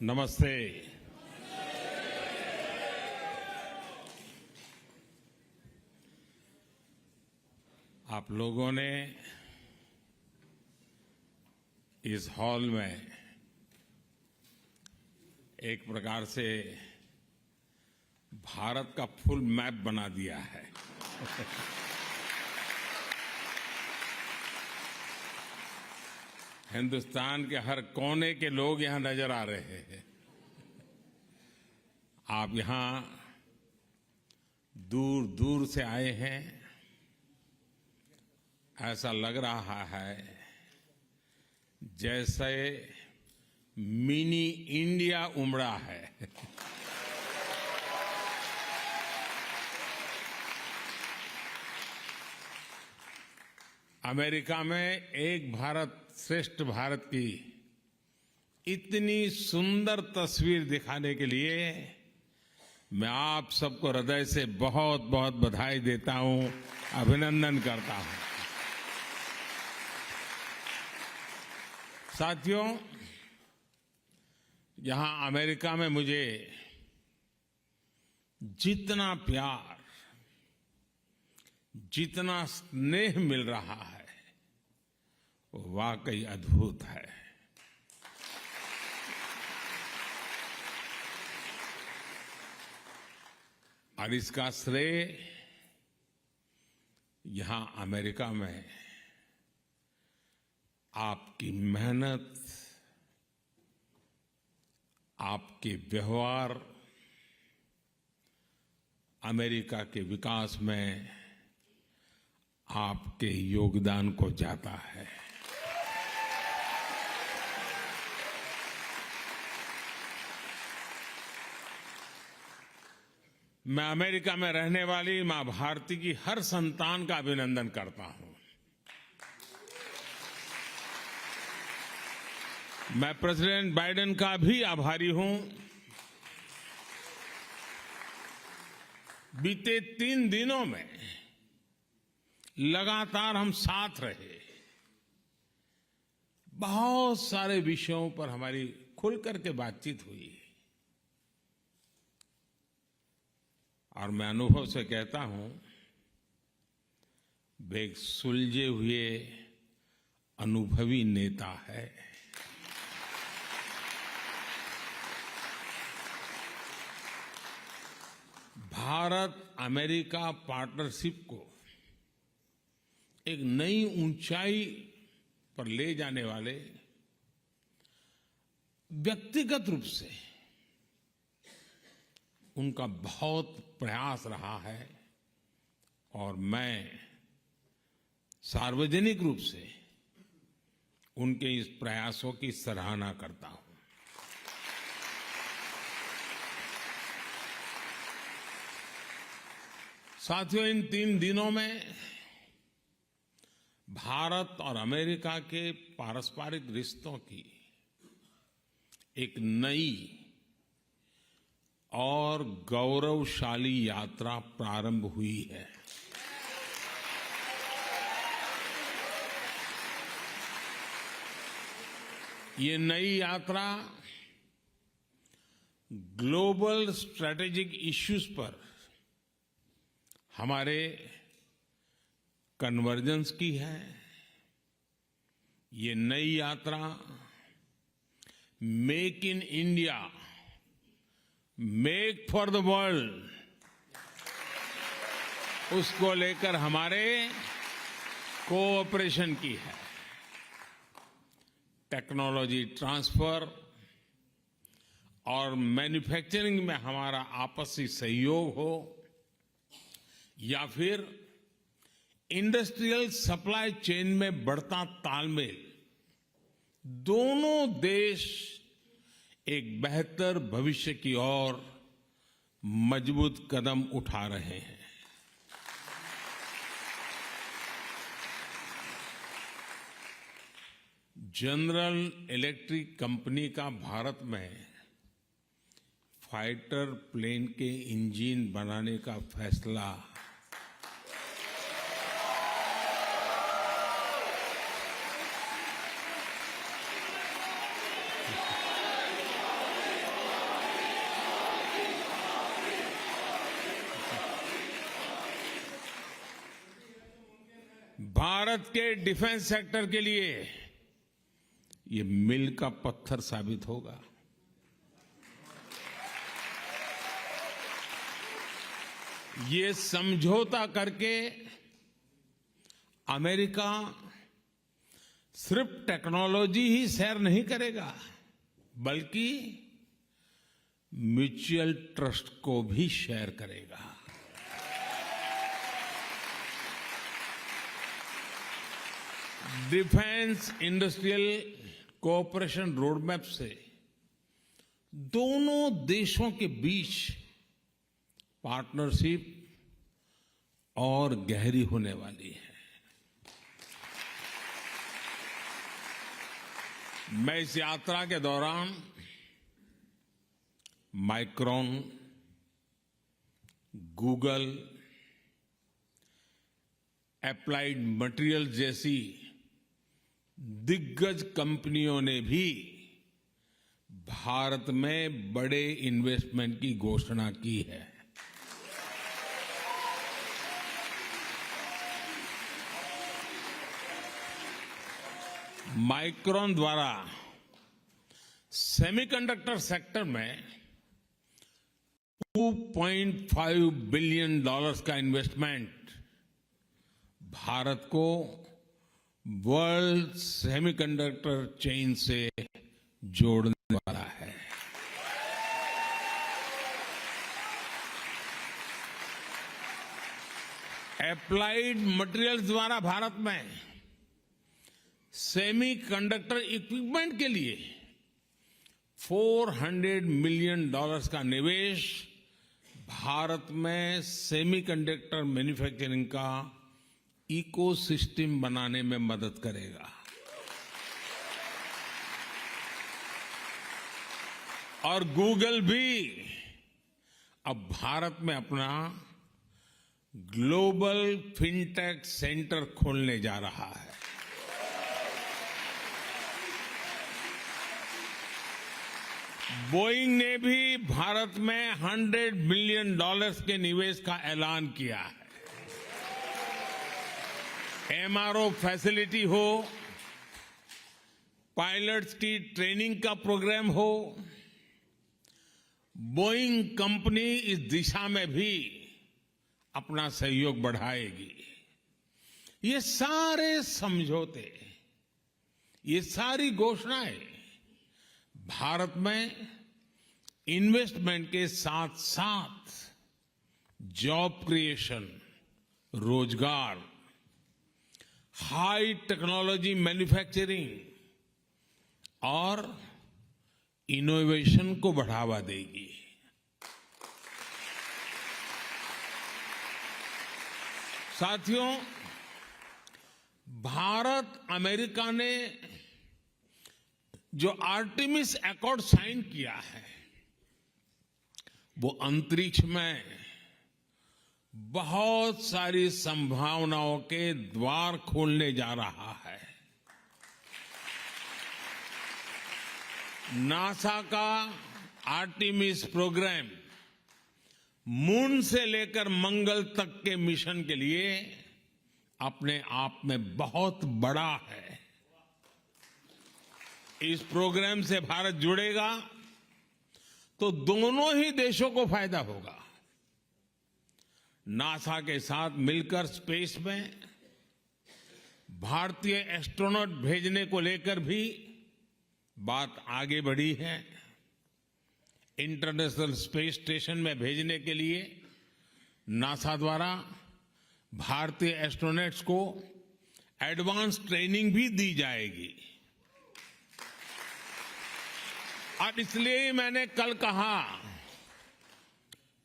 नमस्ते। आप लोगों ने इस हॉल में एक प्रकार से भारत का फुल मैप बना दिया है। हिंदुस्तान के हर कोने के लोग यहां नजर आ रहे हैं। आप यहां दूर दूर से आए हैं। ऐसा लग रहा है जैसे मिनी इंडिया उमड़ा है। अमेरिका में एक भारत श्रेष्ठ भारत की इतनी सुंदर तस्वीर दिखाने के लिए मैं आप सबको हृदय से बहुत बहुत बधाई देता हूं, अभिनंदन करता हूं। साथियों, यहां अमेरिका में मुझे जितना प्यार, जितना स्नेह मिल रहा है वो वाकई अद्भुत है। और इसका श्रेय यहां अमेरिका में आपकी मेहनत, आपके व्यवहार, अमेरिका के विकास में आपके योगदान को जाता है। मैं अमेरिका में रहने वाली मां भारती की हर संतान का अभिनंदन करता हूं। मैं प्रेसिडेंट बाइडेन का भी आभारी हूं। बीते 3 दिनों में लगातार हम साथ रहे। बहुत सारे विषयों पर हमारी खुल करके बातचीत हुई और मैं अनुभव से कहता हूं, वे एक सुलझे हुए अनुभवी नेता है। भारत अमेरिका पार्टनरशिप को एक नई ऊंचाई पर ले जाने वाले व्यक्तिगत रूप से उनका बहुत प्रयास रहा है और मैं सार्वजनिक रूप से उनके इस प्रयासों की सराहना करता हूं। साथियों, इन 3 दिनों में भारत और अमेरिका के पारस्परिक रिश्तों की एक नई और गौरवशाली यात्रा प्रारंभ हुई है। ये नई यात्रा ग्लोबल स्ट्रैटेजिक इश्यूज पर हमारे कन्वर्जेंस की है। ये नई यात्रा make in India, make for the world, उसको लेकर हमारे कोऑपरेशन की है। टेक्नोलॉजी ट्रांसफर और मैन्युफैक्चरिंग में हमारा आपसी सहयोग हो या फिर इंडस्ट्रियल सप्लाई चेन में बढ़ता तालमेल, दोनों देश एक बेहतर भविष्य की ओर मजबूत कदम उठा रहे हैं। जनरल इलेक्ट्रिक कंपनी का भारत में फाइटर प्लेन के इंजन बनाने का फैसला भारत के डिफेंस सेक्टर के लिए ये मील का पत्थर साबित होगा। ये समझौता करके अमेरिका सिर्फ टेक्नोलॉजी ही शेयर नहीं करेगा, बल्कि म्यूचुअल ट्रस्ट को भी शेयर करेगा। डिफेंस इंडस्ट्रियल कोऑपरेशन रोडमैप से दोनों देशों के बीच पार्टनरशिप और गहरी होने वाली है। मैं इस यात्रा के दौरान माइक्रॉन, गूगल, एप्लाइड मटेरियल जैसी दिग्गज कंपनियों ने भी भारत में बड़े इन्वेस्टमेंट की घोषणा की है। माइक्रॉन द्वारा सेमीकंडक्टर सेक्टर में $2.5 बिलियन का इन्वेस्टमेंट भारत को वर्ल्ड सेमीकंडक्टर चेन से जोड़ने वाला है। एप्लाइड मटेरियल्स द्वारा भारत में सेमीकंडक्टर इक्विपमेंट के लिए $400 मिलियन का निवेश भारत में सेमीकंडक्टर मैन्युफैक्चरिंग का इकोसिस्टम बनाने में मदद करेगा। और गूगल भी अब भारत में अपना ग्लोबल फिनटेक सेंटर खोलने जा रहा है। बोइंग ने भी भारत में $100 मिलियन के निवेश का ऐलान किया है। एमआरओ फैसिलिटी हो, पायलट्स की ट्रेनिंग का प्रोग्राम हो, बोइंग कंपनी इस दिशा में भी अपना सहयोग बढ़ाएगी। ये सारे समझौते, ये सारी घोषणाएं भारत में इन्वेस्टमेंट के साथ साथ जॉब क्रिएशन, रोजगार, हाई टेक्नोलॉजी मैन्युफैक्चरिंग और इनोवेशन को बढ़ावा देगी। साथियों, भारत अमेरिका ने जो आर्टेमिस अकॉर्ड साइन किया है, वो अंतरिक्ष में बहुत सारी संभावनाओं के द्वार खोलने जा रहा है। नासा का आर्टेमिस प्रोग्राम मून से लेकर मंगल तक के मिशन के लिए अपने आप में बहुत बड़ा है। इस प्रोग्राम से भारत जुड़ेगा तो दोनों ही देशों को फायदा होगा। नासा के साथ मिलकर स्पेस में भारतीय एस्ट्रोनॉट भेजने को लेकर भी बात आगे बढ़ी है। इंटरनेशनल स्पेस स्टेशन में भेजने के लिए नासा द्वारा भारतीय एस्ट्रोनॉट्स को एडवांस ट्रेनिंग भी दी जाएगी। और इसलिए ही मैंने कल कहा,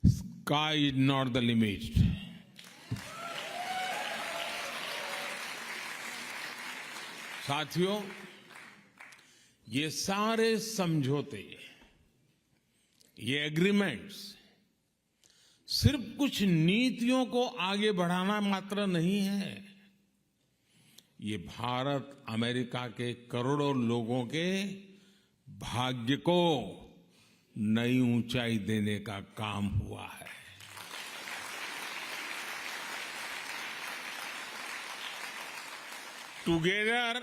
sky is not the limit. साथियों, ये सारे समझौते, ये एग्रीमेंट्स सिर्फ कुछ नीतियों को आगे बढ़ाना मात्र नहीं है। ये भारत अमेरिका के करोड़ों लोगों के भाग्य को नई ऊंचाई देने का काम हुआ है। Together,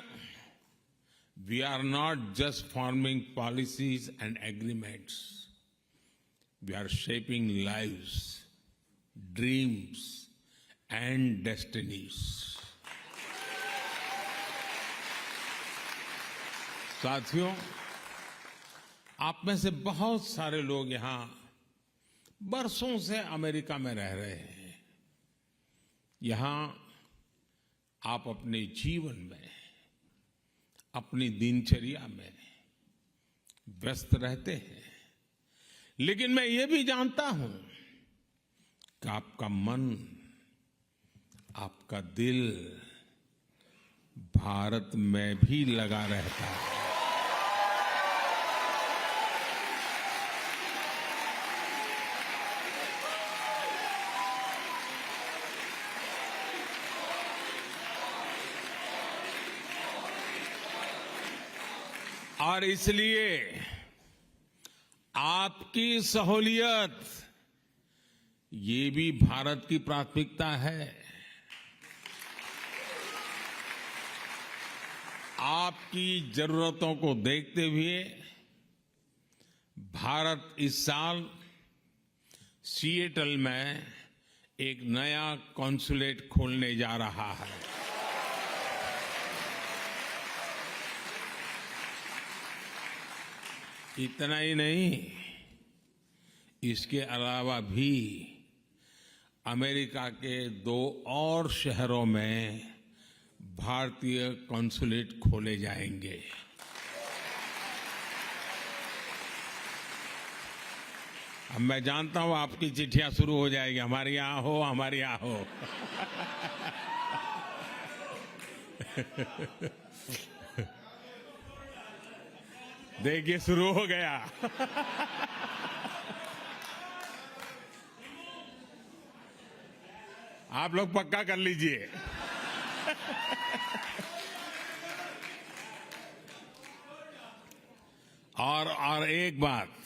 we are not just forming policies and agreements. We are shaping lives, dreams, and destinies. साथियों, आप में से बहुत सारे लोग यहां बरसों से अमेरिका में रह रहे हैं। यहां आप अपने जीवन में, अपनी दिनचर्या में व्यस्त रहते हैं, लेकिन मैं ये भी जानता हूं कि आपका मन, आपका दिल भारत में भी लगा रहता है। और इसलिए आपकी सहूलियत ये भी भारत की प्राथमिकता है। आपकी जरूरतों को देखते हुए भारत इस साल सिएटल में एक नया कॉन्सुलेट खोलने जा रहा है। इतना ही नहीं, इसके अलावा भी अमेरिका के 2 और शहरों में भारतीय कॉन्सुलेट खोले जाएंगे। अब मैं जानता हूं आपकी चिट्ठियां शुरू हो जाएगी, हमारे यहां हो, हमारे यहां हो। देखिए, शुरू हो गया। आप लोग पक्का कर लीजिए। और एक बात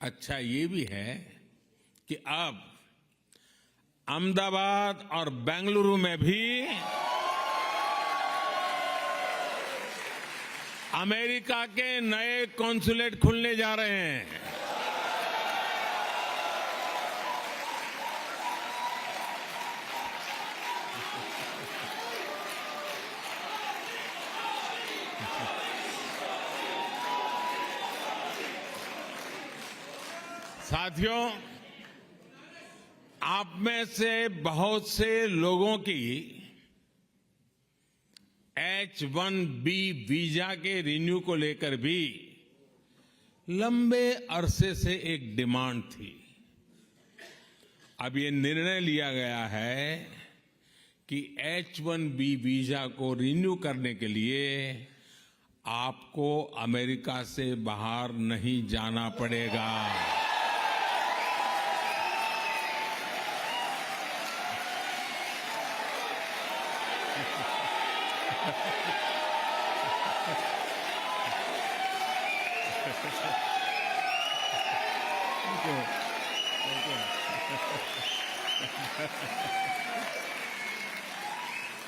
अच्छा ये भी है कि अब अहमदाबाद और बेंगलुरु में भी अमेरिका के नए कॉन्सुलेट खुलने जा रहे हैं। साथियों, आप में से बहुत से लोगों की H-1B वीजा के रिन्यू को लेकर भी लंबे अरसे से एक डिमांड थी। अब ये निर्णय लिया गया है कि H-1B वीजा को रिन्यू करने के लिए आपको अमेरिका से बाहर नहीं जाना पड़ेगा।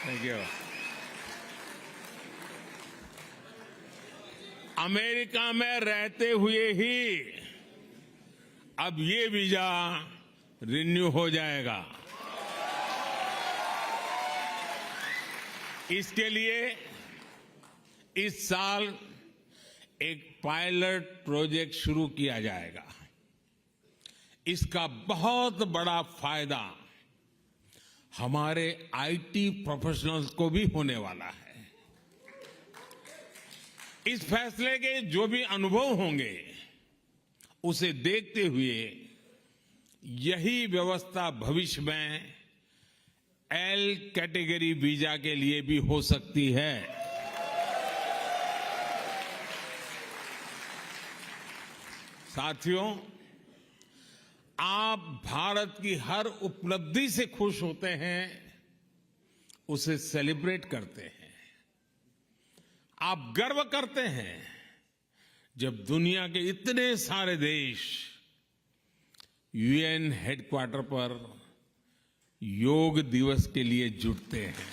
Thank you. अमेरिका में रहते हुए ही अब ये वीजा रिन्यू हो जाएगा। इसके लिए इस साल एक पायलट प्रोजेक्ट शुरू किया जाएगा। इसका बहुत बड़ा फायदा हमारे आईटी प्रोफेशनल्स को भी होने वाला है। इस फैसले के जो भी अनुभव होंगे उसे देखते हुए यही व्यवस्था भविष्य में एल कैटेगरी वीजा के लिए भी हो सकती है। साथियों, आप भारत की हर उपलब्धि से खुश होते हैं, उसे सेलिब्रेट करते हैं। आप गर्व करते हैं जब दुनिया के इतने सारे देश यूएन हेडक्वार्टर पर योग दिवस के लिए जुटते हैं।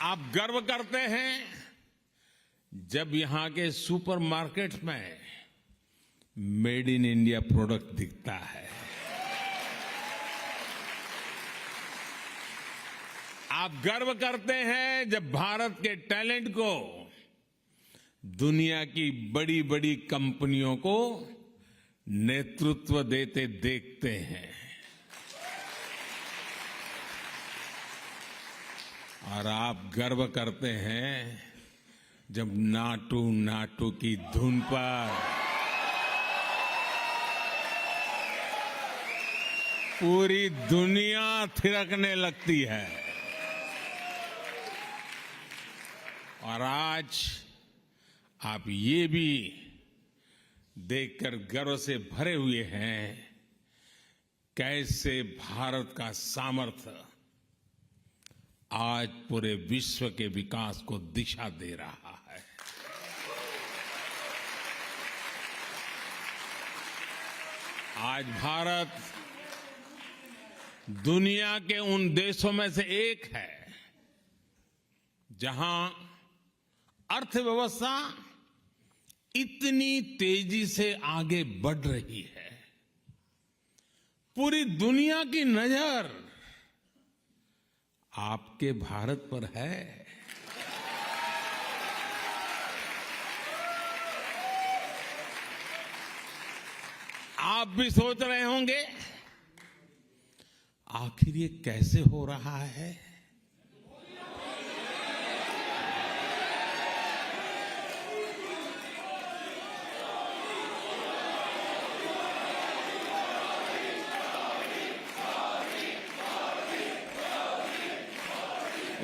आप गर्व करते हैं जब यहां के सुपरमार्केट्स में मेड इन इंडिया प्रोडक्ट दिखता है। आप गर्व करते हैं जब भारत के टैलेंट को दुनिया की बड़ी बड़ी कंपनियों को नेतृत्व देते देखते हैं। और आप गर्व करते हैं जब नाटू नाटू की धुन पर पूरी दुनिया थिरकने लगती है। और आज आप ये भी देखकर गर्व से भरे हुए हैं कैसे भारत का सामर्थ्य आज पूरे विश्व के विकास को दिशा दे रहा है। आज भारत दुनिया के उन देशों में से एक है जहां अर्थव्यवस्था इतनी तेजी से आगे बढ़ रही है। पूरी दुनिया की नजर आपके भारत पर है। आप भी सोच रहे होंगे आखिर ये कैसे हो रहा है।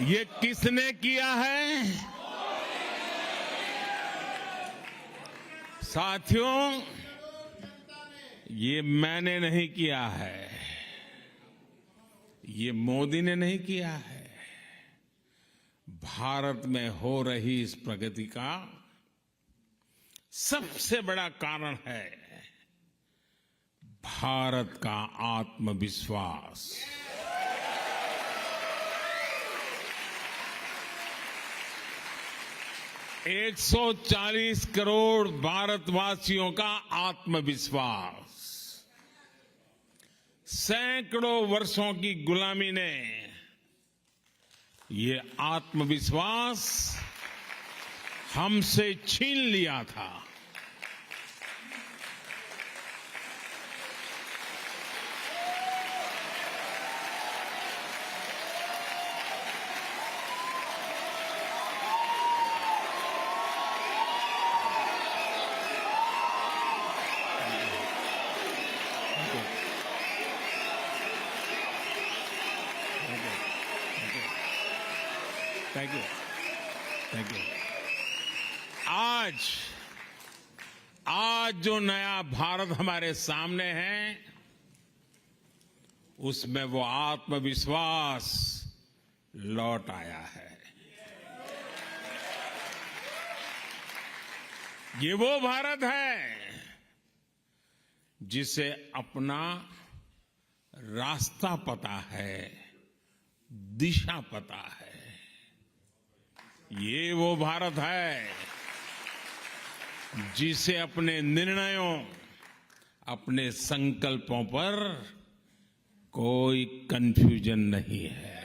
ये किसने किया है? साथियों, ये मैंने नहीं किया है, ये मोदी ने नहीं किया है। भारत में हो रही इस प्रगति का सबसे बड़ा कारण है भारत का आत्मविश्वास। एक 140 करोड़ भारतवासियों का आत्मविश्वास, सैकड़ों वर्षों की गुलामी ने ये आत्मविश्वास हमसे छीन लिया था। Thank you. आज जो नया भारत हमारे सामने है उसमें वो आत्मविश्वास लौट आया है। ये वो भारत है जिसे अपना रास्ता पता है, दिशा पता है। ये वो भारत है जिसे अपने निर्णयों, अपने संकल्पों पर कोई कंफ्यूजन नहीं है।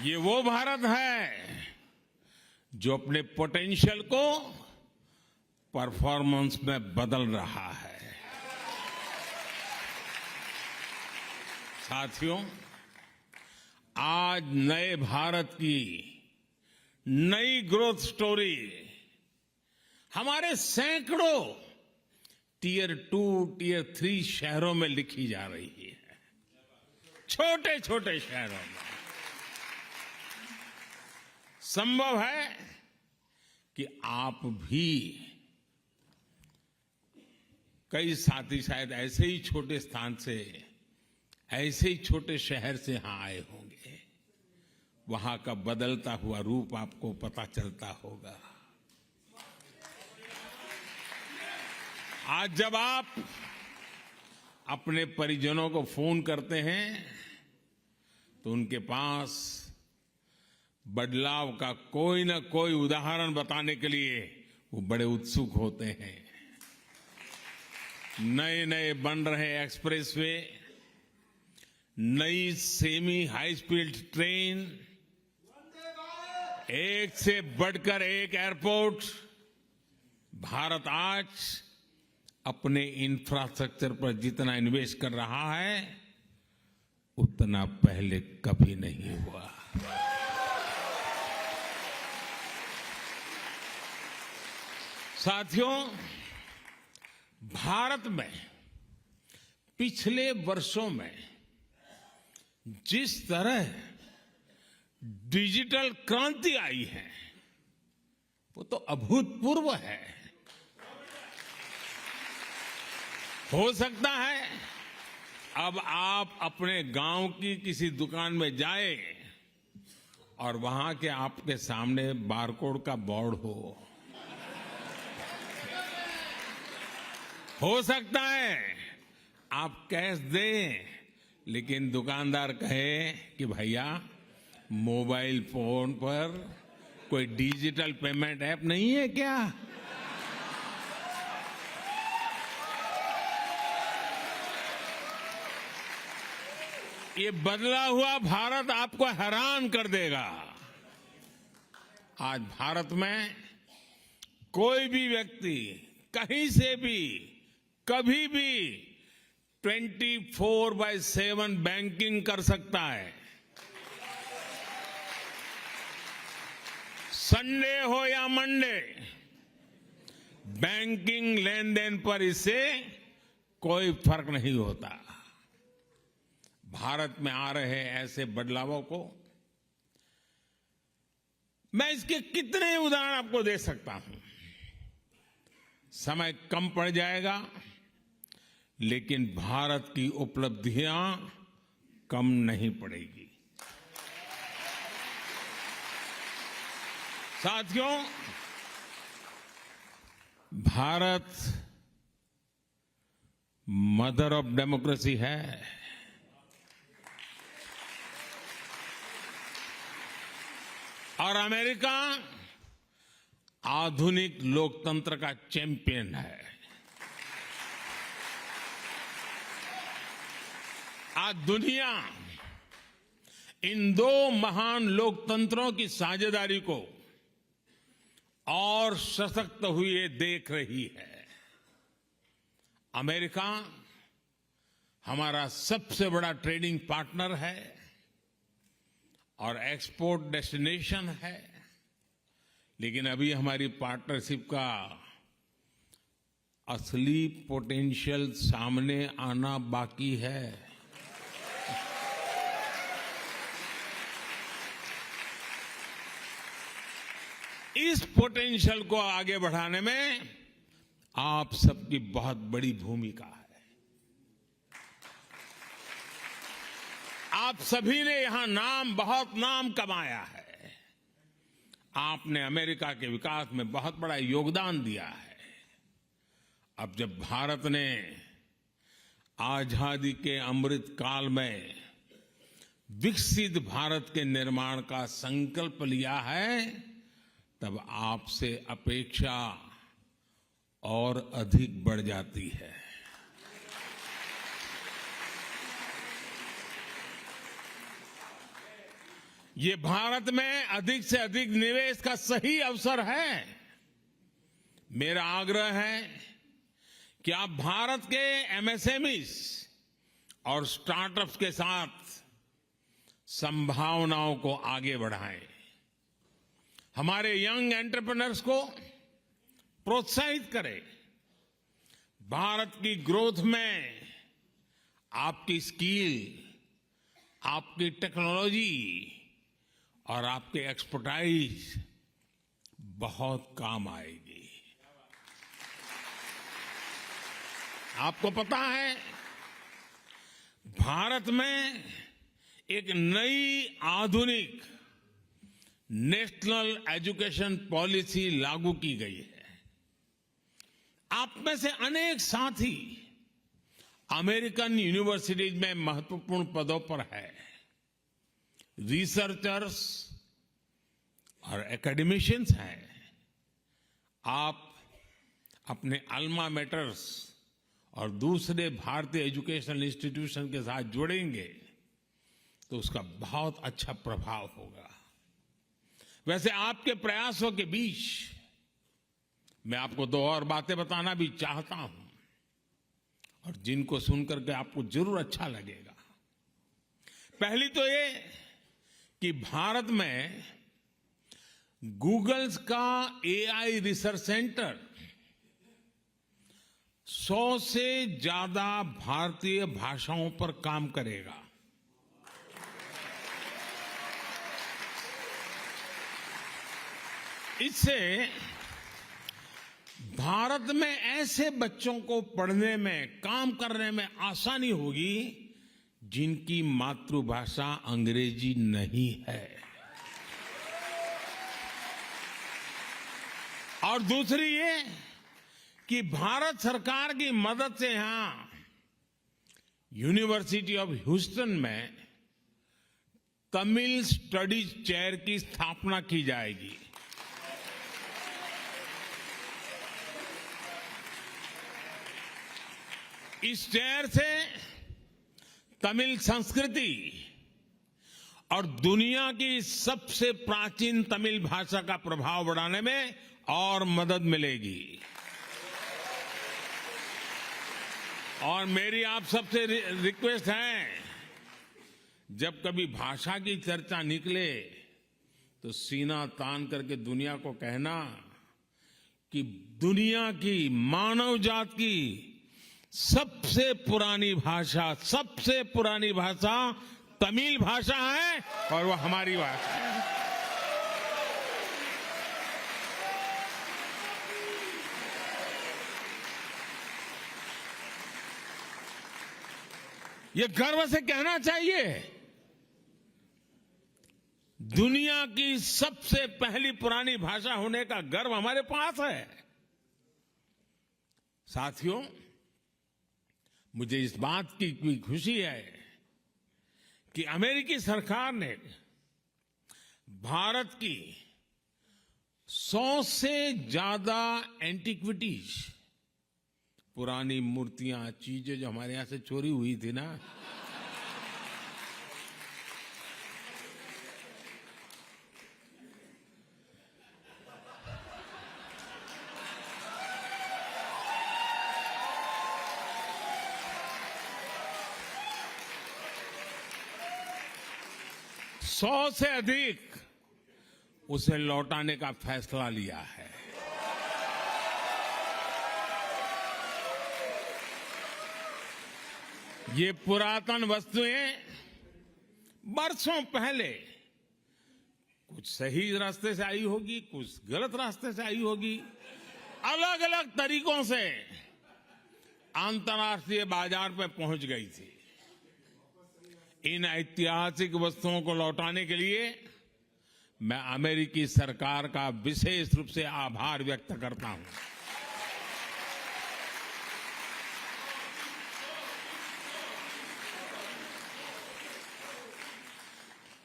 ये वो भारत है जो अपने पोटेंशियल को परफॉर्मेंस में बदल रहा है। साथियों, आज नए भारत की नई ग्रोथ स्टोरी हमारे सैकड़ों टियर 2, टियर 3 शहरों में लिखी जा रही है। छोटे छोटे शहरों में संभव है कि आप भी, कई साथी शायद ऐसे ही छोटे स्थान से, ऐसे ही छोटे शहर से यहां आए होंगे। वहां का बदलता हुआ रूप आपको पता चलता होगा। आज जब आप अपने परिजनों को फोन करते हैं तो उनके पास बदलाव का कोई ना कोई उदाहरण बताने के लिए वो बड़े उत्सुक होते हैं। नए नए बन रहे एक्सप्रेसवे, नई सेमी हाई स्पीड ट्रेन, एक से बढ़कर एक एयरपोर्ट, भारत आज अपने इंफ्रास्ट्रक्चर पर जितना इन्वेस्ट कर रहा है उतना पहले कभी नहीं हुआ। साथियों, भारत में पिछले वर्षों में जिस तरह डिजिटल क्रांति आई है वो तो अभूतपूर्व है। हो सकता है अब आप अपने गांव की किसी दुकान में जाए और वहां के आपके सामने बारकोड का बोर्ड हो सकता है आप कैश दें लेकिन दुकानदार कहे कि भैया मोबाइल फोन पर कोई डिजिटल पेमेंट ऐप नहीं है क्या? ये बदला हुआ भारत आपको हैरान कर देगा। आज भारत में कोई भी व्यक्ति कहीं से भी कभी भी 24/7 बैंकिंग कर सकता है। संडे हो या मंडे, बैंकिंग लेन देन पर इससे कोई फर्क नहीं होता। भारत में आ रहे ऐसे बदलावों को मैं इसके कितने उदाहरण आपको दे सकता हूं, समय कम पड़ जाएगा, लेकिन भारत की उपलब्धियां कम नहीं पड़ेगी। साथियों, भारत मदर ऑफ डेमोक्रेसी है। और अमेरिका आधुनिक लोकतंत्र का चैंपियन है। आज दुनिया इन दो महान लोकतंत्रों की साझेदारी को और सशक्त हुए देख रही है। अमेरिका हमारा सबसे बड़ा ट्रेडिंग पार्टनर है और एक्सपोर्ट डेस्टिनेशन है, लेकिन अभी हमारी पार्टनरशिप का असली पोटेंशियल सामने आना बाकी है। इस पोटेंशियल को आगे बढ़ाने में आप सबकी बहुत बड़ी भूमिका है। आप सभी ने यहां बहुत नाम कमाया है। आपने अमेरिका के विकास में बहुत बड़ा योगदान दिया है। अब जब भारत ने आजादी के अमृत काल में विकसित भारत के निर्माण का संकल्प लिया है, तब आपसे अपेक्षा और अधिक बढ़ जाती है। ये भारत में अधिक से अधिक निवेश का सही अवसर है। मेरा आग्रह है कि आप भारत के एमएसएमईज और स्टार्टअप्स के साथ संभावनाओं को आगे बढ़ाएं। हमारे यंग एंटरप्रेन्योर्स को प्रोत्साहित करें। भारत की ग्रोथ में आपकी स्किल, आपकी टेक्नोलॉजी और आपके एक्सपर्टाइज बहुत काम आएगी। आपको पता है, भारत में एक नई आधुनिक नेशनल एजुकेशन पॉलिसी लागू की गई है। आप में से अनेक साथी अमेरिकन यूनिवर्सिटीज में महत्वपूर्ण पदों पर है, रिसर्चर्स और एकेडमिशियंस हैं। आप अपने अल्मा मैटर्स और दूसरे भारतीय एजुकेशनल इंस्टीट्यूशन के साथ जुड़ेंगे तो उसका बहुत अच्छा प्रभाव होगा। वैसे आपके प्रयासों के बीच मैं आपको दो और बातें बताना भी चाहता हूं और जिनको सुनकर के आपको जरूर अच्छा लगेगा। पहली तो ये कि भारत में गूगल का एआई रिसर्च सेंटर 100 से ज्यादा भारतीय भाषाओं पर काम करेगा। इससे भारत में ऐसे बच्चों को पढ़ने में, काम करने में आसानी होगी जिनकी मातृभाषा अंग्रेजी नहीं है। और दूसरी ये कि भारत सरकार की मदद से यहां यूनिवर्सिटी ऑफ ह्यूस्टन में तमिल स्टडीज चेयर की स्थापना की जाएगी। इस चेयर से तमिल संस्कृति और दुनिया की सबसे प्राचीन तमिल भाषा का प्रभाव बढ़ाने में और मदद मिलेगी। और मेरी आप सबसे रिक्वेस्ट है, जब कभी भाषा की चर्चा निकले तो सीना तान करके दुनिया को कहना कि दुनिया की, मानव जात की सबसे पुरानी भाषा तमिल भाषा है और वो हमारी भाषा है। ये गर्व से कहना चाहिए, दुनिया की सबसे पहली पुरानी भाषा होने का गर्व हमारे पास है। साथियों, मुझे इस बात की भी खुशी है कि अमेरिकी सरकार ने भारत की 100 से ज्यादा एंटिक्विटीज, पुरानी मूर्तियां, चीजें जो हमारे यहां से चोरी हुई थी ना, सौ से अधिक उसे लौटाने का फैसला लिया है। ये पुरातन वस्तुएं बरसों पहले कुछ सही रास्ते से आई होगी, कुछ गलत रास्ते से आई होगी, अलग अलग तरीकों से अंतर्राष्ट्रीय बाजार में पहुंच गई थी। इन ऐतिहासिक वस्तुओं को लौटाने के लिए मैं अमेरिकी सरकार का विशेष रूप से आभार व्यक्त करता हूं।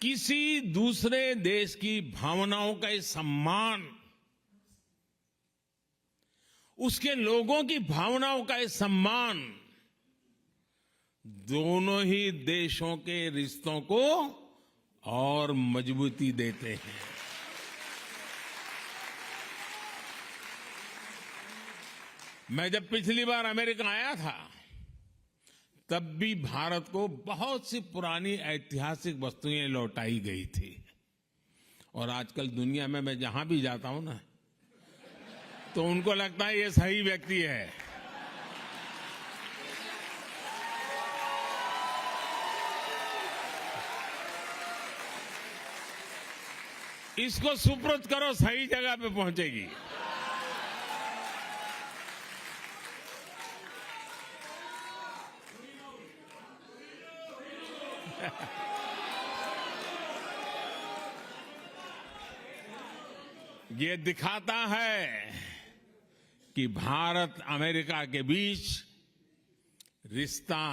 किसी दूसरे देश की भावनाओं का सम्मान, उसके लोगों की भावनाओं का सम्मान दोनों ही देशों के रिश्तों को और मजबूती देते हैं। मैं जब पिछली बार अमेरिका आया था तब भी भारत को बहुत सी पुरानी ऐतिहासिक वस्तुएं लौटाई गई थी। और आजकल दुनिया में मैं जहां भी जाता हूं ना, तो उनको लगता है ये सही व्यक्ति है। इसको सुपुर्द करो, सही जगह पे पहुंचेगी। ये दिखाता है कि भारत अमेरिका के बीच रिश्ता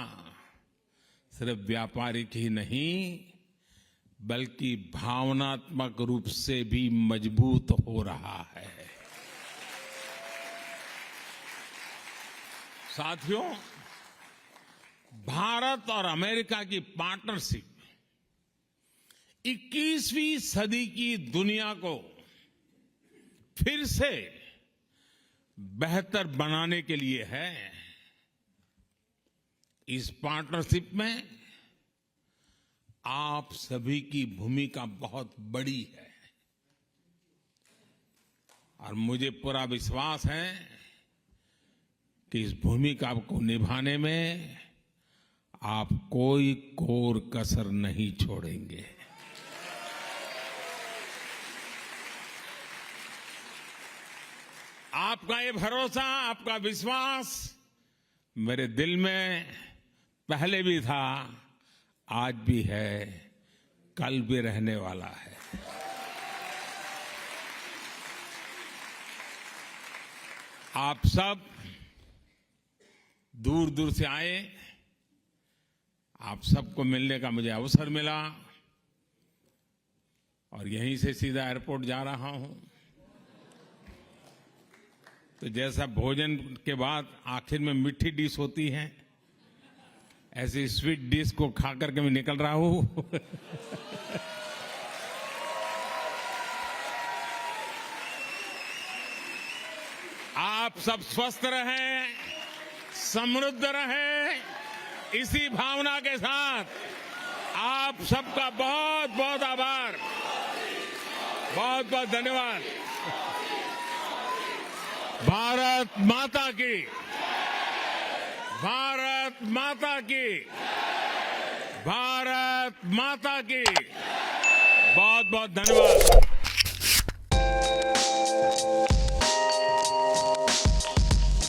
सिर्फ व्यापारिक ही नहीं बल्कि भावनात्मक रूप से भी मजबूत हो रहा है। साथियों, भारत और अमेरिका की पार्टनरशिप 21वीं सदी की दुनिया को फिर से बेहतर बनाने के लिए है। इस पार्टनरशिप में आप सभी की भूमिका बहुत बड़ी है और मुझे पूरा विश्वास है कि इस भूमिका को निभाने में आप कोई कोर कसर नहीं छोड़ेंगे। आपका ये भरोसा, आपका विश्वास मेरे दिल में पहले भी था, आज भी है, कल भी रहने वाला है। आप सब दूर दूर से आए, आप सबको मिलने का मुझे अवसर मिला और यहीं से सीधा एयरपोर्ट जा रहा हूं। तो जैसा भोजन के बाद आखिर में मीठी डिश होती है, ऐसी स्वीट डिश को खा करके मैं निकल रहा हूं। आप सब स्वस्थ रहें, समृद्ध रहें, इसी भावना के साथ आप सबका बहुत बहुत आभार, बहुत बहुत धन्यवाद। भारत माता की, भारत माता की, भारत माता की, बहुत बहुत धन्यवाद।